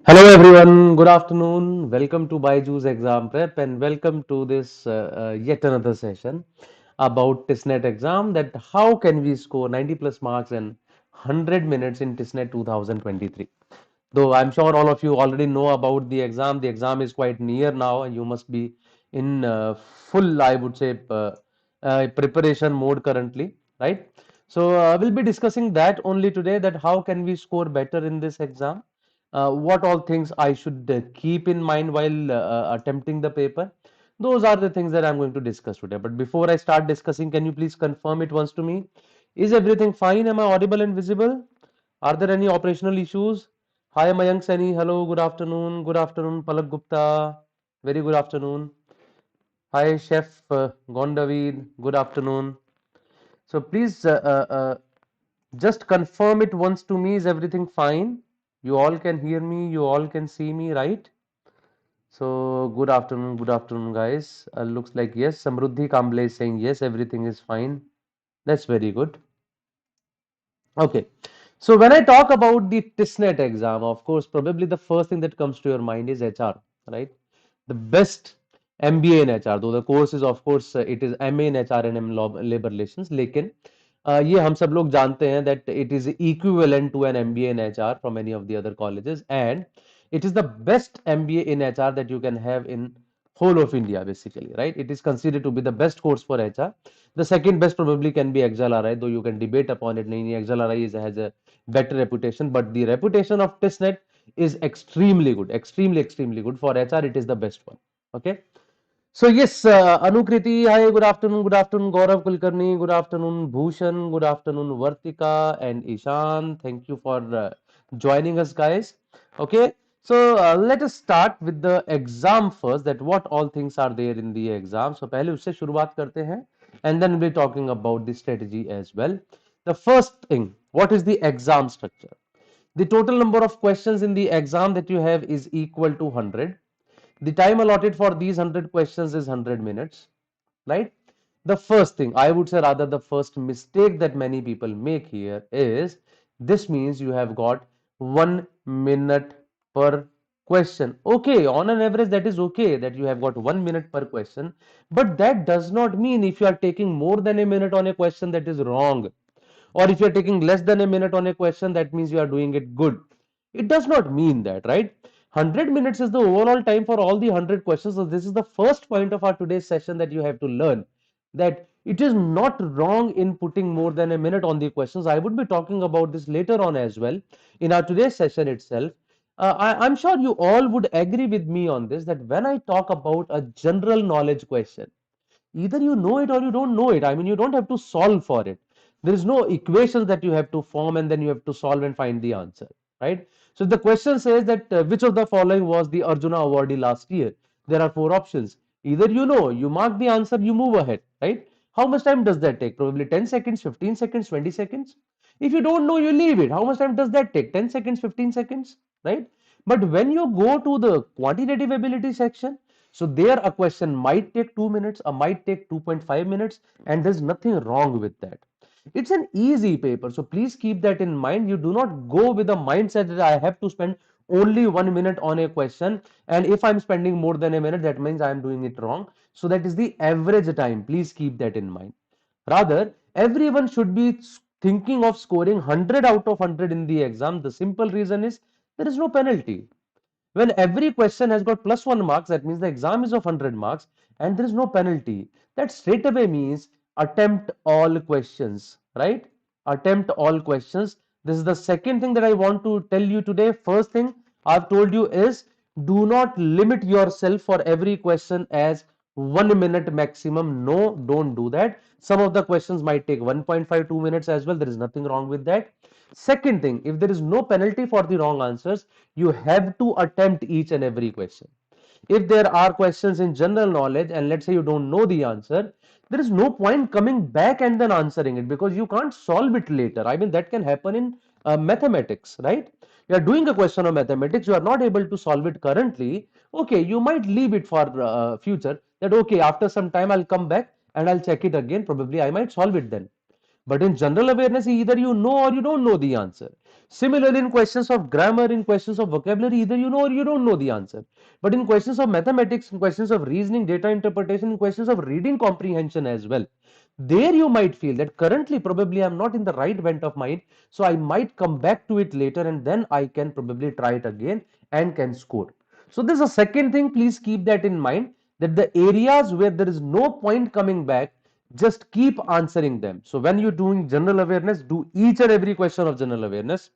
Hello everyone, good afternoon. Welcome to BYJU'S exam prep and welcome to this yet another session about TISSNET exam, that how can we score 90 plus marks in 100 minutes in TISSNET 2023. Though I'm sure all of you already know about the exam is quite near now and you must be in full, I would say, preparation mode currently, right? So we'll be discussing that only today, that how can we score better in this exam, what all things I should keep in mind while attempting the paper. Those are the things that I'm going to discuss today. But before I start discussing, can you please confirm it once to me? Is everything fine? Am I audible and visible? Are there any operational issues? Hi, Mayank Sani. Hello, good afternoon. Good afternoon, Palak Gupta. Very good afternoon. Hi, Chef Gondavid. Good afternoon. So please just confirm it once to me. Is everything fine? You all can hear me. You all can see me, right? So good afternoon, guys. Looks like yes. Samruddhi Kamble is saying yes, everything is fine. That's very good. Okay. So when I talk about the TISSNET exam, of course, probably the first thing that comes to your mind is HR, right? The best MBA in HR, though the course is of course it is MA in HR and Labor Relations, लेकिन ये हम सब लोग जानते हैं that it is equivalent to an MBA in HR from any of the other colleges, and it is the best MBA in HR that you can have in whole of India basically, right? It is considered to be the best course for HR. The second best probably can be XLRI, though you can debate upon it. नहीं, XLRI has a better reputation, but the reputation of TISSNET is extremely good, extremely good. For HR, it is the best one. Okay. So yes, Anukriti, hi, good afternoon, Gaurav Kulkarni, good afternoon, Bhushan, good afternoon, Vartika and Ishan. Thank you for joining us, guys. Okay, so let us start with the exam first. That what all things are there in the exam. So पहले उससे शुरुआत करते हैं, and then we're talking about the strategy as well. The first thing, what is the exam structure? The total number of questions in the exam that you have is equal to 100. The time allotted for these 100 questions is 100 minutes, right? The first thing, I would say, rather the first mistake that many people make here is, this means you have got 1 minute per question. Okay, on an average, that is okay that you have got 1 minute per question, but that does not mean if you are taking more than a minute on a question, that is wrong. Or if you're taking less than a minute on a question, that means you are doing it good. It does not mean that, right? 100 minutes is the overall time for all the 100 questions. So this is the first point of our today's session that you have to learn, that it is not wrong in putting more than a minute on the questions. I would be talking about this later on as well in our today's session itself. I'm sure you all would agree with me on this, that when I talk about a general knowledge question, either you know it or you don't know it. I mean, you don't have to solve for it. There is no equations that you have to form and then you have to solve and find the answer, right? So the question says that which of the following was the Arjuna awardee last year? There are four options. Either you know, you mark the answer, you move ahead, right? How much time does that take? Probably 10 seconds, 15 seconds, 20 seconds. If you don't know, you leave it. How much time does that take? 10 seconds, 15 seconds, right? But when you go to the quantitative ability section, so there a question might take 2 minutes, or might take 2.5 minutes, and there's nothing wrong with that. It's an easy paper, so please keep that in mind. You do not go with a mindset that I have to spend only 1 minute on a question, and if I'm spending more than a minute, that means I'm doing it wrong. So that is the average time. Please keep that in mind. Rather, everyone should be thinking of scoring 100 out of 100 in the exam. The simple reason is there is no penalty. When every question has got plus 1 marks, that means the exam is of 100 marks and there is no penalty. That straight away means attempt all questions, right? Attempt all questions. This is the second thing that I want to tell you today. First thing I've told you is, do not limit yourself for every question as 1 minute maximum. No, don't do that. Some of the questions might take 1.52 minutes as well. There is nothing wrong with that. Second thing, if there is no penalty for the wrong answers, you have to attempt each and every question. If there are questions in general knowledge and let's say you don't know the answer, there is no point coming back and then answering it, because you can't solve it later. I mean, that can happen in mathematics, right? You are doing a question of mathematics, you are not able to solve it currently. Okay, you might leave it for future, that okay, after some time I'll come back and I'll check it again. Probably I might solve it then. But in general awareness, either you know or you don't know the answer. Similarly, in questions of grammar, in questions of vocabulary, either you know or you don't know the answer. But in questions of mathematics, in questions of reasoning, data interpretation, in questions of reading comprehension as well, there you might feel that currently probably I'm not in the right bent of mind, so I might come back to it later and then I can probably try it again and can score. So this is a second thing, please keep that in mind, that the areas where there is no point coming back, just keep answering them. So when you're doing general awareness, do each and every question of general awareness,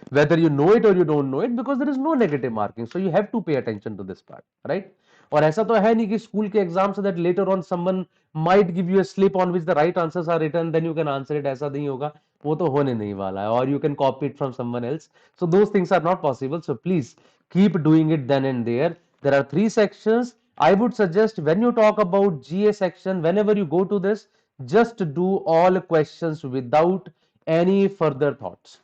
whether you know it or you don't know it, because there is no negative marking, so you have to pay attention to this part, right? और ऐसा तो है नहीं कि school के exam से that later on someone might give you a slip on which the right answers are written, then you can answer it, ऐसा नहीं होगा, वो तो होने नहीं वाला है, or you can copy it from someone else. So those things are not possible, so please keep doing it then and there. There are 3 sections. I would suggest when you talk about GA section, whenever you go to this, just do all questions without any further thoughts.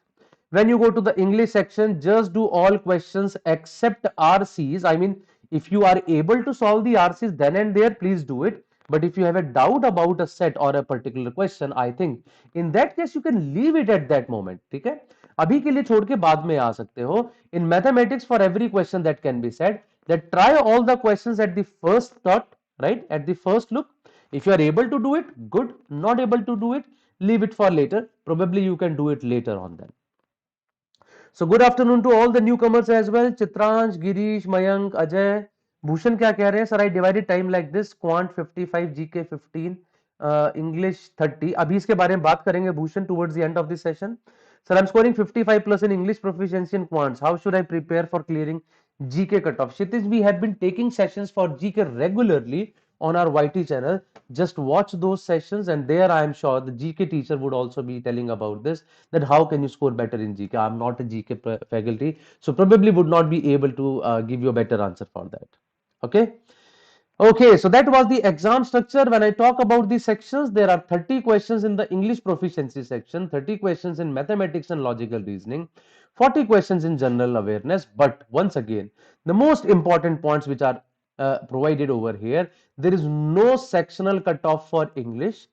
When you go to the English section, just do all questions except RCs. I mean, if you are able to solve the RCs then and there, please do it. But if you have a doubt about a set or a particular question, I think in that case you can leave it at that moment. ठीक है? अभी के लिए छोड़ के बाद में आ सकते हो. In mathematics, for every question that can be said, that try all the questions at the first thought, right? At the first look. If you are able to do it, good. Not able to do it, leave it for later. Probably you can do it later on then. So good afternoon to all the newcomers as well. Chitransh, Girish, Mayank, Ajay, Bhushan क्या कह रहे हैं? Sir, I divided time like this. Quant 55, GK 15, English 30. अभी इसके बारे में बात करेंगे Bhushan towards the end of this session. Sir, I'm scoring 55 plus in English proficiency in quants. How should I prepare for clearing GK cutoff? Kshitij, we have been taking sessions for GK regularly on our YT channel. Just watch those sessions, and there I am sure the GK teacher would also be telling about this, that how can you score better in GK. I'm not a GK faculty, so probably would not be able to give you a better answer for that. Okay. Okay, so that was the exam structure. When I talk about the sections, there are 30 questions in the English proficiency section, 30 questions in mathematics and logical reasoning, 40 questions in general awareness. But once again, the most important points which are provided over here, there is no sectional cutoff for English,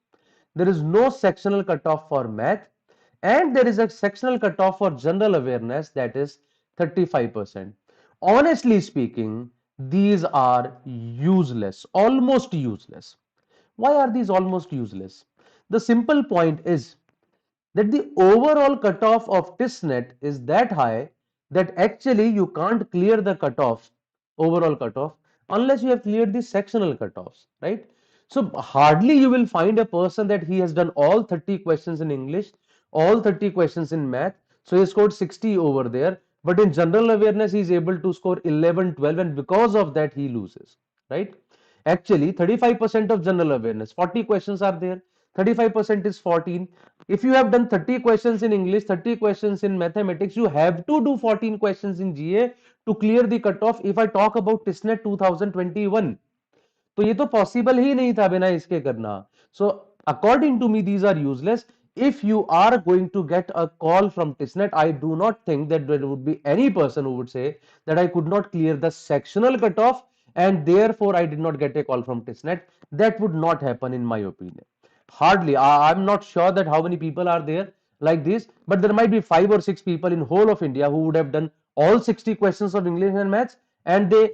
there is no sectional cutoff for math, and there is a sectional cutoff for general awareness, that is 35%. Honestly speaking, these are useless, almost useless. Why are these almost useless? The simple point is that the overall cutoff of TISSNET is that high that actually you can't clear the cutoff, overall cutoff, unless you have cleared the sectional cutoffs, right? So hardly you will find a person that he has done all 30 questions in English, all 30 questions in math, so he scored 60 over there, but in general awareness he is able to score 11, 12, and because of that he loses, right? Actually 35% of general awareness, 40 questions are there, 35% is 14. If you have done 30 questions in English, 30 questions in mathematics, you have to do 14 questions in GA to clear the cutoff. If I talk about TISSNET 2021, तो ये तो possible ही नहीं था बिना इसके करना. So according to me, these are useless. If you are going to get a call from TISSNET, I do not think that there would be any person who would say that I could not clear the sectional cutoff and therefore I did not get a call from TISSNET. That would not happen in my opinion. Hardly. I'm not sure that how many people are there like this, but there might be 5 or 6 people in whole of India who would have done all 60 questions of English and maths, and they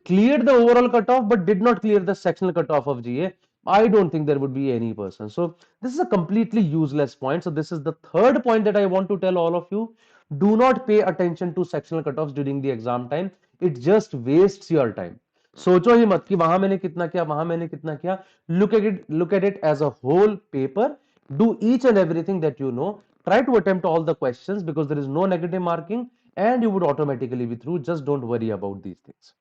cleared the overall cutoff but did not clear the sectional cutoff of GA. I don't think there would be any person. So this is a completely useless point. So this is the third point that I want to tell all of you. Do not pay attention to sectional cutoffs during the exam time. It just wastes your time. सोचो ही मत कि वहां मैंने कितना किया, वहां मैंने कितना किया. Look at it as a whole paper. Do each and everything that you know. Try to attempt all the questions because there is no negative marking and you would automatically be through. Just don't worry about these things.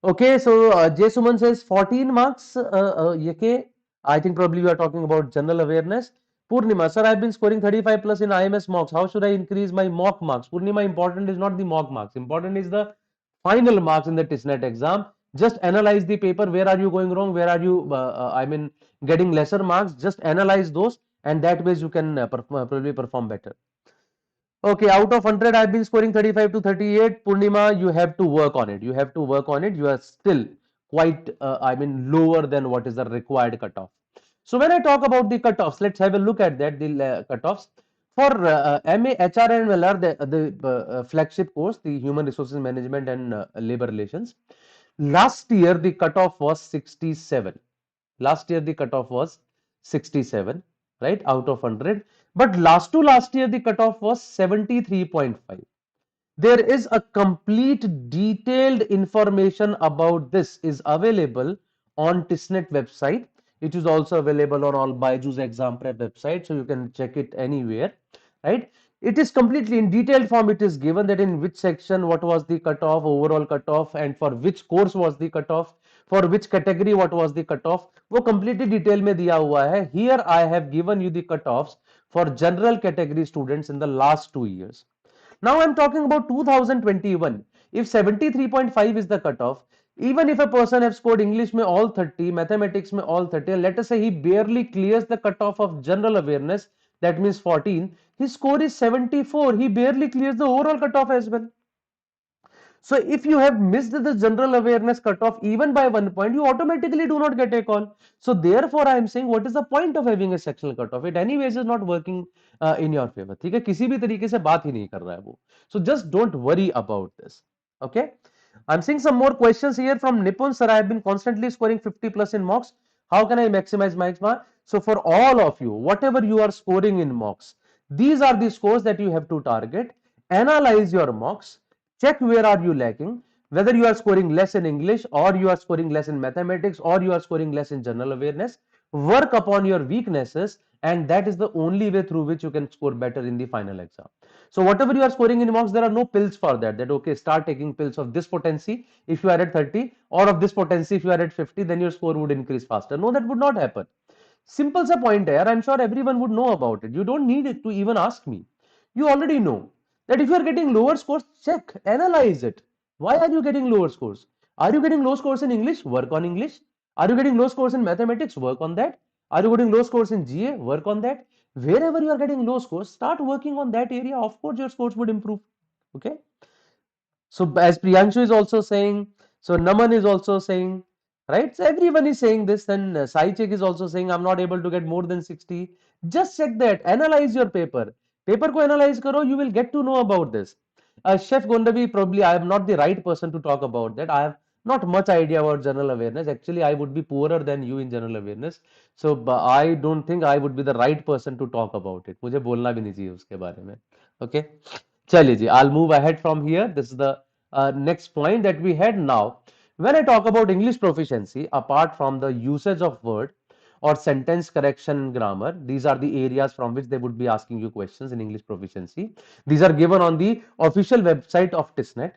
Okay, so J Suman says 14 marks. I think probably you are talking about general awareness. Purnima, sir, I've been scoring 35 plus in IMS mocks. How should I increase my mock marks? Purnima, important is not the mock marks. Important is the final marks in the TISSNET exam. Just analyze the paper. Where are you going wrong? Where are you, getting lesser marks? Just analyze those, and that way you can probably perform better. Okay, out of 100, I've been scoring 35 to 38. Purnima, you have to work on it. You have to work on it. You are still quite, lower than what is the required cutoff. So when I talk about the cutoffs, let's have a look at that, the cutoffs. For MA, HR and LR, the flagship course, the Human Resources Management and Labor Relations, last year the cutoff was 67. Last year the cutoff was 67, right, out of 100. But last to last year the cutoff was 73.5. There is a complete detailed information about this is available on TISSNET website. It is also available on all BYJU'S exam prep website, so you can check it anywhere, right? It is completely in detailed form. It is given that in which section what was the cutoff, overall cutoff, and for which course was the cutoff, for which category what was the cutoff. वो completely detail में दिया हुआ है. Here I have given you the cutoffs for general category students in the last 2 years. Now I'm talking about 2021. If 73.5 is the cutoff, even if a person has scored English में all 30, mathematics में all 30, and let us say he barely clears the cutoff of general awareness, that means 14, his score is 74. He barely clears the overall cutoff as well. So if you have missed the general awareness cutoff even by 1 point, you automatically do not get a call. So therefore, I am saying, what is the point of having a sectional cutoff? It anyways is not working in your favor. ठीक है, किसी भी तरीके से बात ही नहीं कर रहा है वो. So just don't worry about this. Okay. I'm seeing some more questions here from Nipun sir. I have been constantly scoring 50 plus in mocks. How can I maximize my marks? So for all of you, whatever you are scoring in mocks, these are the scores that you have to target. Analyze your mocks. Check where are you lacking, whether you are scoring less in English or you are scoring less in mathematics or you are scoring less in general awareness. Work upon your weaknesses, and that is the only way through which you can score better in the final exam. So whatever you are scoring in mocks, there are no pills for that. That okay, start taking pills of this potency if you are at 30, or of this potency if you are at 50, then your score would increase faster. No, that would not happen. Simple sa point here. I'm sure everyone would know about it. You don't need it to even ask me. You already know that if you are getting lower scores, check, analyze it. Why are you getting lower scores? Are you getting low scores in English? Work on English. Are you getting low scores in mathematics? Work on that. Are you getting low scores in GA? Work on that. Wherever you are getting low scores, start working on that area. Of course, your scores would improve. Okay. So as Priyanshu is also saying, so Naman is also saying, right? So everyone is saying this, and Sai Chek is also saying, I'm not able to get more than 60. Just check that. Analyze your paper. Paper ko analyze karo, you will get to know about this. Chef Gondavi, probably I am not the right person to talk about that. I have not much idea about general awareness. Actually, I would be poorer than you in general awareness. So I don't think I would be the right person to talk about it. मुझे बोलना भी नहीं चाहिए उसके बारे में. Okay. चलिए जी, I'll move ahead from here. This is the next point that we had now. When I talk about English proficiency, apart from the usage of word or sentence correction and grammar, these are the areas from which they would be asking you questions in English proficiency. These are given on the official website of TISSNET.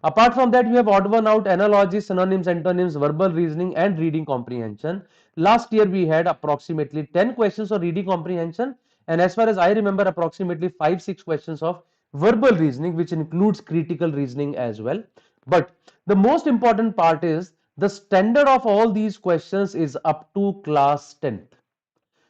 Apart from that, you have odd one out, analogies, synonyms, antonyms, verbal reasoning, and reading comprehension. Last year, we had approximately 10 questions of reading comprehension, and as far as I remember, approximately 5-6 questions of verbal reasoning, which includes critical reasoning as well. But the most important part is the standard of all these questions is up to class 10th.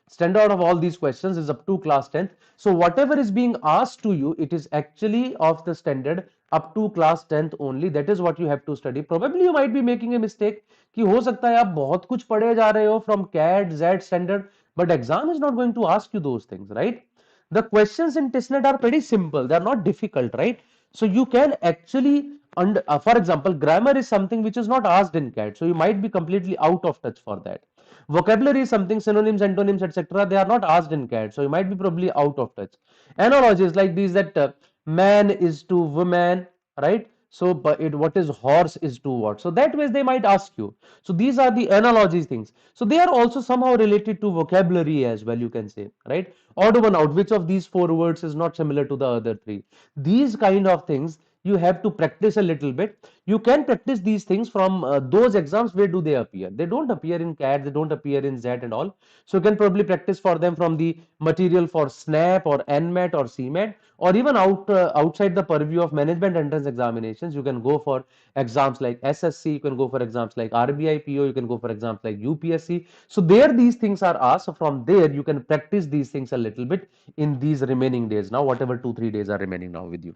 Standard of all these questions is up to class 10th. So whatever is being asked to you, it is actually of the standard up to class 10th only. That is what you have to study. Probably you might be making a mistake कि हो सकता है आप बहुत कुछ पढ़े जा रहे हो from CAT, ZET standard, but exam is not going to ask you those things, right? The questions in TISSNET are pretty simple. They are not difficult, right? So you can actually, for example, grammar is something which is not asked in CAT. So you might be completely out of touch for that. Vocabulary is something, synonyms, antonyms, etc. They are not asked in CAT. So you might be probably out of touch. Analogies like these that man is to woman, right? So but what is horse is to what? So that way they might ask you. So these are the analogies things. So they are also somehow related to vocabulary as well, you can say, right? Odd one out. Which of these four words is not similar to the other three? These kind of things you have to practice a little bit. You can practice these things from those exams. Where do they appear? They don't appear in CAT, they don't appear in ZET and all. So you can probably practice for them from the material for SNAP or NMAT or CMAT, or even outside the purview of management entrance examinations. You can go for exams like SSC, you can go for exams like RBI PO, you can go for exams like UPSC. So there these things are asked. So from there you can practice these things a little bit in these remaining days now, whatever 2-3 days are remaining now with you.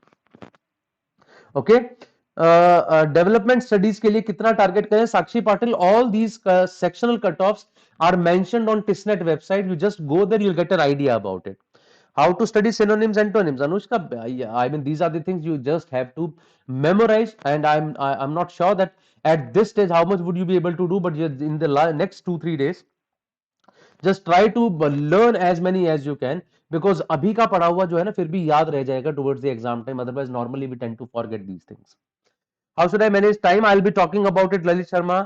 Okay. Development studies के लिए कितना target करें, Sakshi Patil, all these sectional cut offs are mentioned on TISSNET website. You just go there, you'll get an idea about it. How to study synonyms, antonyms. Anushka, I mean, these are the things you just have to memorize. And I'm not sure that at this stage how much would you be able to do, but in the next 2-3 days, just try to learn as many as you can, because अभी का पढ़ा हुआ जो है ना फिर भी याद रह जाएगा towards the exam time. Otherwise, normally we tend to forget these things. How should I manage time? I'll be talking about it, Lalit Sharma.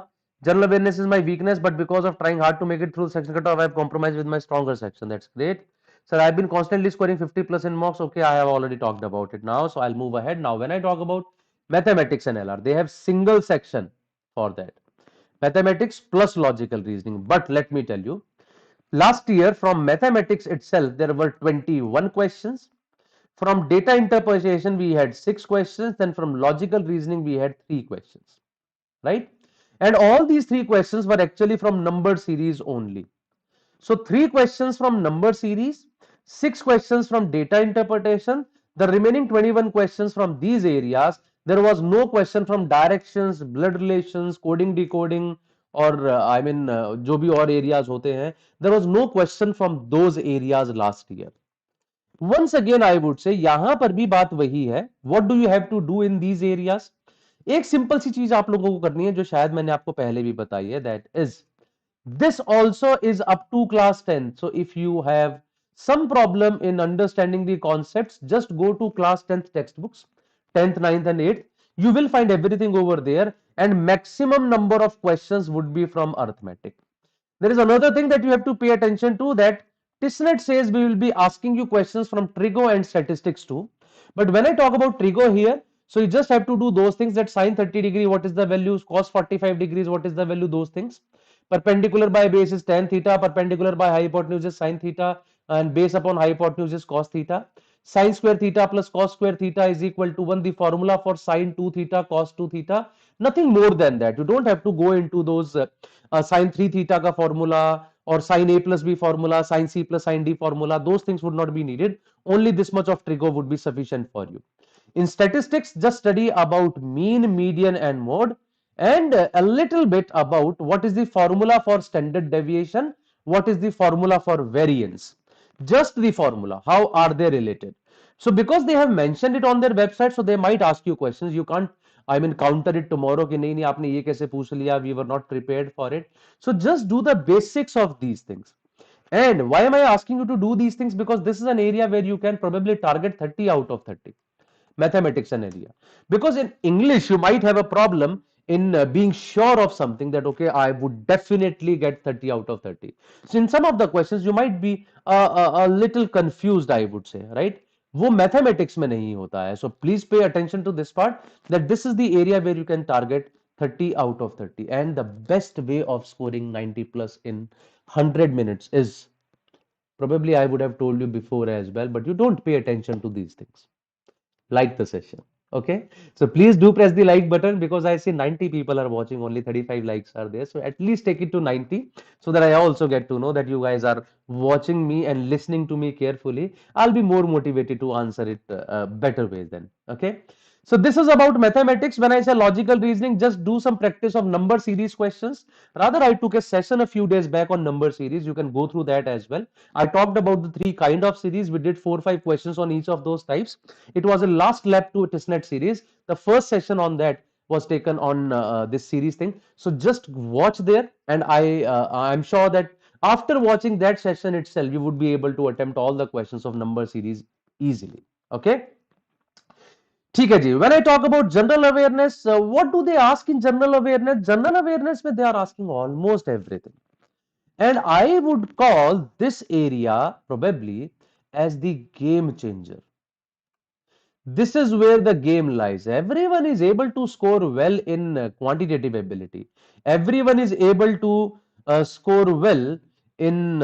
General awareness is my weakness, but because of trying hard to make it through section cutoff, I've compromised with my stronger section. That's great. Sir, I've been constantly scoring 50 plus in mocks. Okay, I have already talked about it now, so I'll move ahead. Now, when I talk about mathematics and LR, they have single section for that. Mathematics plus logical reasoning. But let me tell you, last year from mathematics itself, there were 21 questions. From data interpretation, we had 6 questions. Then from logical reasoning, we had 3 questions, right? And all these 3 questions were actually from number series only. So 3 questions from number series, 6 questions from data interpretation, the remaining 21 questions from these areas. There was no question from directions, blood relations, coding, decoding, or I mean, जो भी और areas होते हैं. There was no question from those areas last year. Once again, I would say यहां पर भी बात वही है. What do you have to do in these areas? एक सिंपल सी चीज आप लोगों को करनी है जो शायद मैंने आपको पहले भी बताई है. That is, this also is up to class 10. So if you have some problem in understanding the concepts, just go to class 10th textbooks, 10th, 9th and 8th. You will find everything over there, and maximum number of questions would be from arithmetic. There is another thing that you have to pay attention to, that TISSNET says we will be asking you questions from trigo and statistics too. But when I talk about trigo here, so you just have to do those things, that sine 30 degree, what is the value, cos 45 degrees, what is the value, those things. Perpendicular by base is tan theta, perpendicular by hypotenuse is sine theta, and base upon hypotenuse is cos theta. Sine square theta plus cos square theta is equal to 1. The formula for sine 2 theta, cos 2 theta. Nothing more than that. You don't have to go into those sine 3 theta ka formula or sine a plus b formula, sine c plus sine d formula. Those things would not be needed. Only this much of trigo would be sufficient for you. In statistics, just study about mean, median and mode, and a little bit about what is the formula for standard deviation, what is the formula for variance. Just the formula, how are they related? So because they have mentioned it on their website, so they might ask you questions. You can't, I mean, counter it tomorrow कि नहीं नहीं आपने ये कैसे पूछ लिया, we were not prepared for it. So just do the basics of these things. And why am I asking you to do these things? Because this is an area where you can probably target 30 out of 30. Mathematics an area, because in English you might have a problem in being sure of something, that okay, I would definitely get 30 out of 30. So in some of the questions you might be a little confused, I would say, right? वो mathematics में नहीं होता है. So please pay attention to this part, that this is the area where you can target 30 out of 30. And the best way of scoring 90 plus in 100 minutes is, probably I would have told you before as well, but you don't pay attention to these things. Like the session. Okay, so please do press the like button, because I see 90 people are watching, only 35 likes are there. So at least take it to 90, so that I also get to know that you guys are watching me and listening to me carefully. I'll be more motivated to answer it better ways then. Okay. So this is about mathematics. When I say logical reasoning, just do some practice of number series questions. Rather, I took a session a few days back on number series. You can go through that as well. I talked about the 3 kind of series. We did 4 or 5 questions on each of those types. It was a last lap to TISSNET series. The first session on that was taken on this series thing. So just watch there, and I'm sure that after watching that session itself, you would be able to attempt all the questions of number series easily. Okay. ठीक है जी. When I talk about general awareness, what do they ask in general awareness? General awareness में they are asking almost everything, and I would call this area probably as the game changer. This is where the game lies. Everyone is able to score well in quantitative ability. Everyone is able to score well in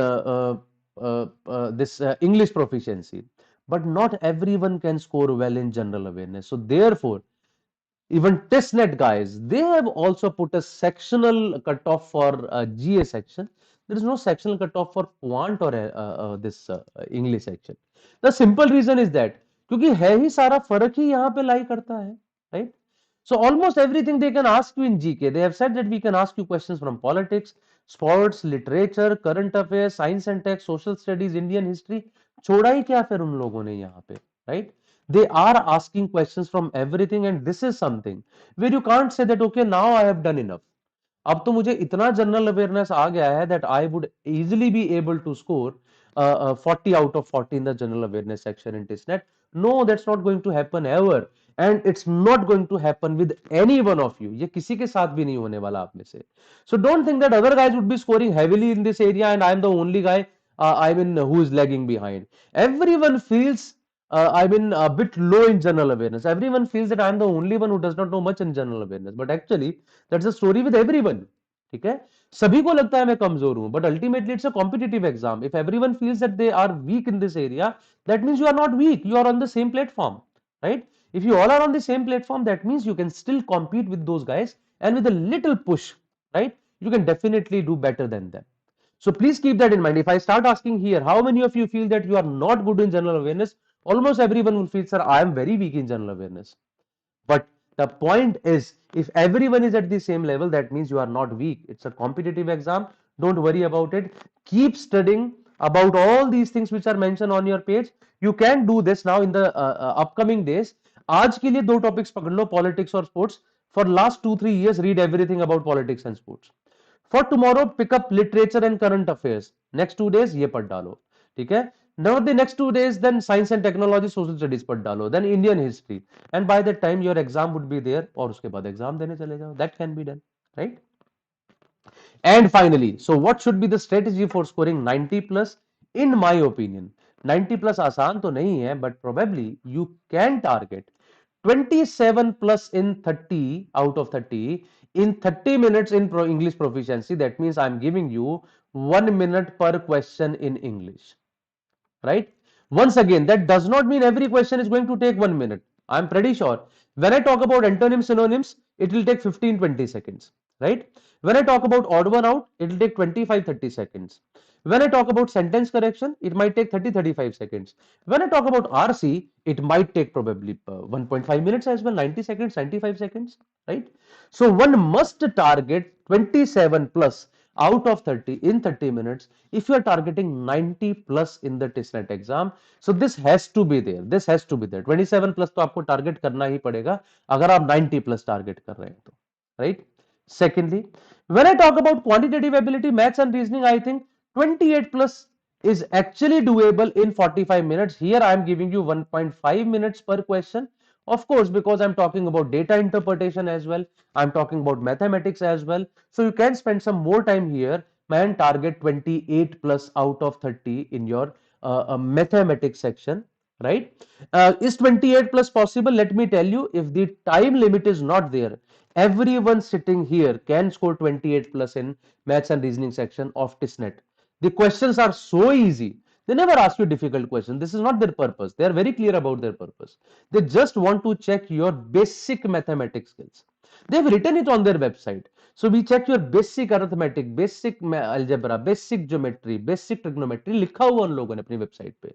this English proficiency, but not everyone can score well in general awareness. So therefore, even TISSNET guys, they have also put a sectional cutoff for GA section. There is no sectional cutoff for quant or this English section. The simple reason is that क्योंकि है ही सारा फर्क ही यहाँ पे लाई करता है, right? So almost everything they can ask you in GK. They have said that we can ask you questions from politics, sports, literature, current affairs, science and tech, social studies, Indian history. छोड़ा ही क्या फिर उन लोगों ने यहाँ पे, right? They are asking questions from everything, and this is something where you can't say that okay, now I have done enough. अब तो मुझे इतना जनरल अवेयरनेस आ गया है that I would easily be able to score 40 out of 40 in the general awareness section in TISSNET. No, that's not going to happen ever, and it's not going to happen with any one of you. ये किसी के साथ भी नहीं होने वाला आप में से. So don't think that other guys would be scoring heavily in this area and I'm the only guy who is lagging behind. Everyone feels a bit low in general awareness. Everyone feels that I'm the only one who does not know much in general awareness. But actually, that's the story with everyone. ठीक है, सभी को लगता है मैं कमजोर हूं, but ultimately it's a competitive exam. If everyone feels that they are weak in this area, that means you are not weak. You are on the same platform, right? If you all are on the same platform, that means you can still compete with those guys, and with a little push, right? You can definitely do better than them. So please keep that in mind. If I start asking here, how many of you feel that you are not good in general awareness? Almost everyone will feel, sir, I am very weak in general awareness. But the point is, if everyone is at the same level, that means you are not weak. It's a competitive exam. Don't worry about it. Keep studying about all these things which are mentioned on your page. You can do this now in the upcoming days. आज के लिए दो topics पकड़ लो, politics और sports. For last 2-3 years, read everything about politics and sports. For tomorrow, pick up literature and current affairs. Next 2 days ये पढ़ डालो, ठीक है? Now the next 2 days, then science and technology, social studies पढ़ डालो, then Indian history, and by that time your exam would be there, और उसके बाद exam देने चले जाओ. That can be done, right? And finally, so what should be the strategy for scoring 90 plus? In my opinion, 90 plus आसान तो नहीं है, but probably you can target 27 plus in 30 out of 30 in 30 minutes in English proficiency. That means I'm giving you 1 minute per question in English, right? Once again, that does not mean every question is going to take 1 minute. I'm pretty sure when I talk about antonyms, synonyms, it will take 15-20 seconds, right? When I talk about odd one out, it will take 25-30 seconds. When I talk about sentence correction, it might take 30-35 seconds. When I talk about RC, it might take probably 1.5 minutes as well, 90 seconds, 95 seconds, right? So one must target 27 plus out of 30 in 30 minutes if you are targeting 90 plus in the TISSNET exam. So this has to be there. This has to be there. 27 plus तो आपको target करना ही पड़ेगा अगर आप 90 plus target कर रहे हैं तो, right? Secondly, when I talk about quantitative ability, maths and reasoning, I think 28 plus is actually doable in 45 minutes. Here I am giving you 1.5 minutes per question. Of course, because I'm talking about data interpretation as well, I'm talking about mathematics as well. So you can spend some more time here and target 28 plus out of 30 in your mathematics section, right? Is 28 plus possible? Let me tell you, if the time limit is not there, everyone sitting here can score 28 plus in maths and reasoning section of TISSNET. The questions are so easy. They never ask you difficult questions. This is not their purpose. They are very clear about their purpose. They just want to check your basic mathematics skills. They've written it on their website. So we check your basic arithmetic, basic algebra, basic geometry, basic trigonometry. लिखा हुआ उन लोगों ने अपनी website पे.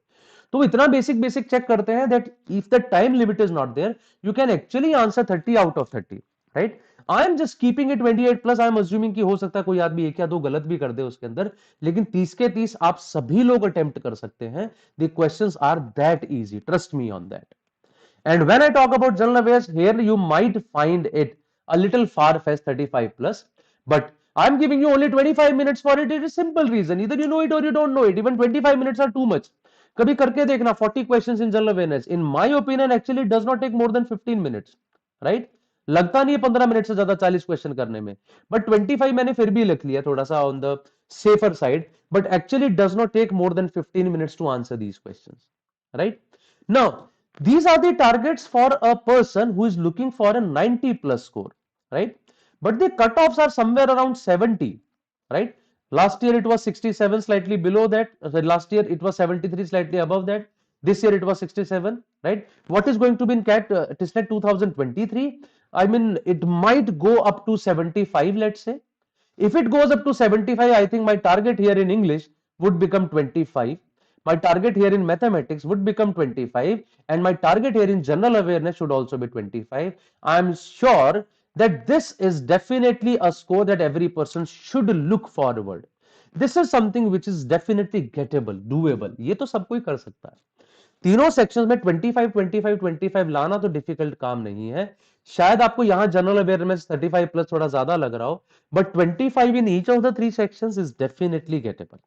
तो इतना basic check करते हैं that if the time limit is not there, you can actually answer 30 out of 30, right? I am just keeping it 28 plus. I am assuming कि हो सकता है कोई आदमी एक या दो गलत भी कर दे उसके अंदर, लेकिन 30 के 30 आप सभी लोग अटेम्प्ट कर सकते हैं. The questions are that easy. Trust me on that. And when I talk about general awareness, here you might find it a little far-fetched 35 plus, but I'm giving you only 25 minutes for it. It is simple reason. Either you know it or you don't know it. Even 25 minutes are too much. कभी करके देखना 40 questions in general awareness. In my opinion, actually it does not take more than 15 minutes, right? लगता नहीं है 15 minute से ज्यादा 40 question करने में, बट 25 मैंने फिर भी लिख लिया थोड़ा सा on the safer side, but actually does not take more than 15 minutes to answer these questions, right? Now these are the targets for a person who is looking for a 90 plus score, right? But the cutoffs are somewhere around 70, right? Last year it was 67, slightly below that. Last year it was 73, slightly above that. This year it was 67, right? What is going to be in TISSNET 2023? I mean, it might go up to 75, let's say. If it goes up to 75, I think my target here in English would become 25. My target here in mathematics would become 25, and my target here in general awareness should also be 25. I'm sure that this is definitely a score that every person should look forward. This is something which is definitely gettable, doable. ये तो सब कोई कर सकता है. तीनों sections में 25 25 25 लाना तो डिफिकल्ट काम नहीं है. शायद आपको यहां जनरल अवेयरनेस 35 प्लस थोड़ा ज्यादा लग रहा हो, but 25 in each of the three sections is definitely gettable,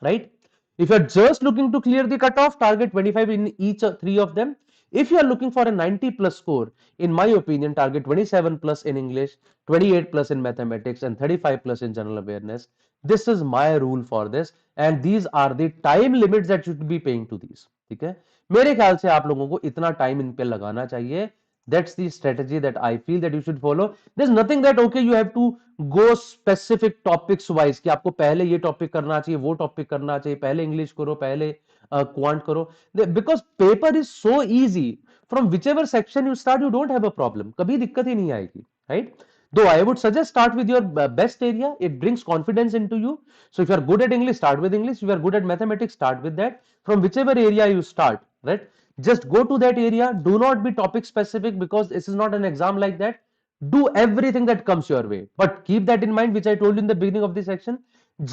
right? If you're just looking to clear the cutoff, target 25 in each three of them. If you are looking for a 90 plus score, in my opinion, target 27 plus in English, 28 plus in mathematics, and 35 plus in general awareness. This is my rule for this, and these are the time limits that you should be paying to these. ठीक है, मेरे ख्याल से आप लोगों को इतना time in पे लगाना चाहिए. That's the strategy that I feel that you should follow. There's nothing that okay you have to go specific topics wise कि आपको पहले ये टॉपिक करना चाहिए, वो टॉपिक करना चाहिए, पहले इंग्लिश करो, पहले क्वांट करो. Because paper is so easy. From which ever section you start, you don't have a problem, कभी दिक्कत ही नहीं आएगी, right? Though I would suggest start with your best area, it brings confidence into you. So if you are good at English, start with English. If you are good at mathematics, start with that. From whichever area you start, right? Just go to that area. Do not be topic specific because this is not an exam like that. Do everything that comes your way, but keep that in mind, which I told you in the beginning of the section.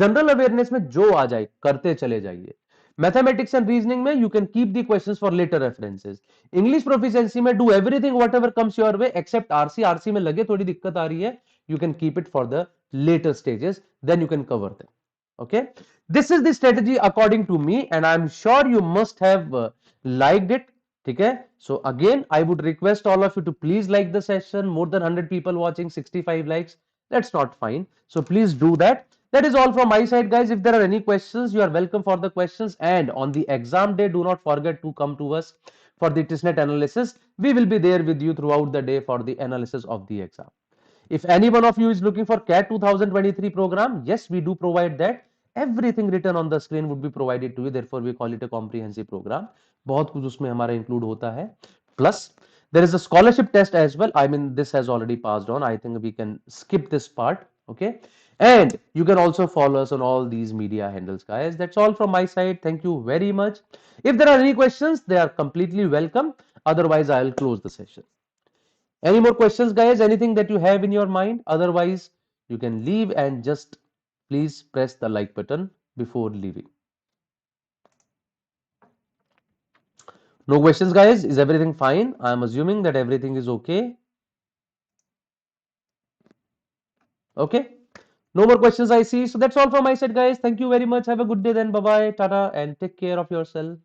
General awareness में जो आ जाए करते चले जाइए. Mathematics and reasoning में you can keep the questions for later references. English proficiency में do everything whatever comes your way except RC. RC में लगे थोड़ी दिक्कत आ रही है, you can keep it for the later stages, then you can cover them. Okay, this is the strategy according to me, and I'm sure you must have liked it. Okay, so again I would request all of you to please like the session. More than 100 people watching, 65 likes, that's not fine, so please do that. That is all from my side, guys. If there are any questions, you are welcome for the questions, and on the exam day do not forget to come to us for the TISSNET analysis. We will be there with you throughout the day for the analysis of the exam. If any one of you is looking for CAT 2023 program, yes, we do provide that. Everything written on the screen would be provided to you. Therefore, we call it a comprehensive program. बहुत कुछ उसमें हमारा include होता है. Plus, there is a scholarship test as well. I mean, this has already passed on. I think we can skip this part. Okay. And you can also follow us on all these media handles, guys. That's all from my side. Thank you very much. If there are any questions, they are completely welcome. Otherwise, I'll close the session. Any more questions, guys? Anything that you have in your mind? Otherwise, you can leave and just please press the like button before leaving. No questions, guys? Is everything fine? I'm assuming that everything is okay. Okay. No more questions, I see. So that's all from my side, guys. Thank you very much. Have a good day then. Bye bye. Tata, and take care of yourself.